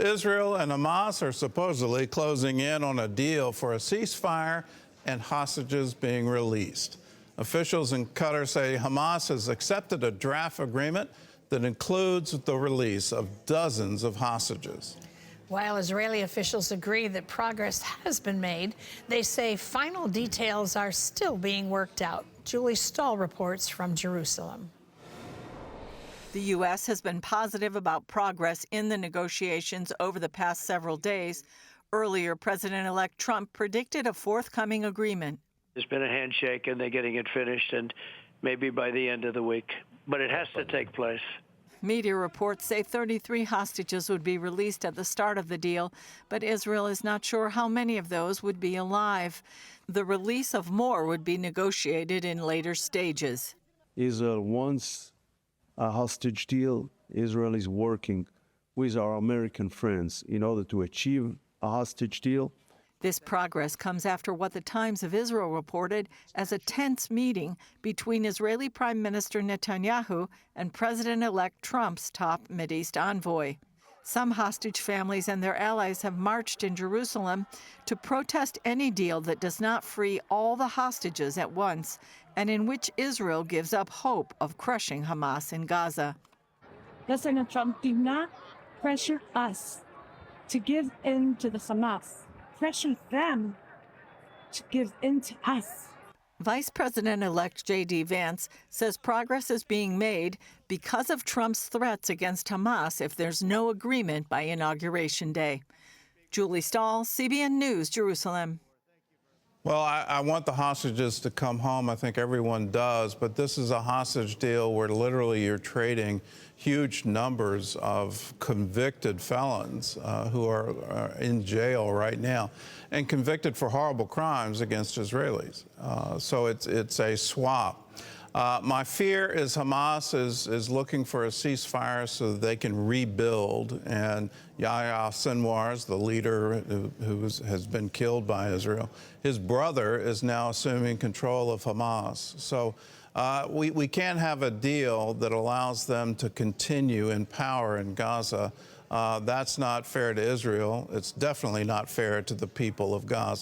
Israel and Hamas are supposedly closing in on a deal for a ceasefire and hostages being released. Officials in Qatar say Hamas has accepted a draft agreement that includes the release of dozens of hostages. While Israeli officials agree that progress has been made, they say final details are still being worked out. Julie Stahl reports from Jerusalem. The U.S. has been positive about progress in the negotiations over the past several days. Earlier, President-elect Trump predicted a forthcoming agreement. There's been a handshake, and they're getting it finished, and maybe by the end of the week. But it has to take place. Media reports say 33 hostages would be released at the start of the deal, but Israel is not sure how many of those would be alive. The release of more would be negotiated in later stages. Israel wants a hostage deal. Israel is working with our American friends in order to achieve a hostage deal. This progress comes after what the Times of Israel reported as a tense meeting between Israeli Prime Minister Netanyahu and President-elect Trump's top Mideast envoy. Some hostage families and their allies have marched in Jerusalem to protest any deal that does not free all the hostages at once and in which Israel gives up hope of crushing Hamas in Gaza. President Trump did not pressure us to give in to the Hamas. Pressure them to give in to us. Vice President-elect J.D. Vance says progress is being made because of Trump's threats against Hamas if there's no agreement by Inauguration Day. Julie Stahl, CBN News, Jerusalem. Well, I want the hostages to come home. I think everyone does. But this is a hostage deal where literally you're trading huge numbers of convicted felons who are in jail right now and convicted for horrible crimes against Israelis. So it's a swap. My fear is Hamas is looking for a ceasefire so that they can rebuild. And Yahya Sinwar's the leader who has been killed by Israel. His brother is now assuming control of Hamas. So we can't have a deal that allows them to continue in power in Gaza. That's not fair to Israel. It's definitely not fair to the people of Gaza.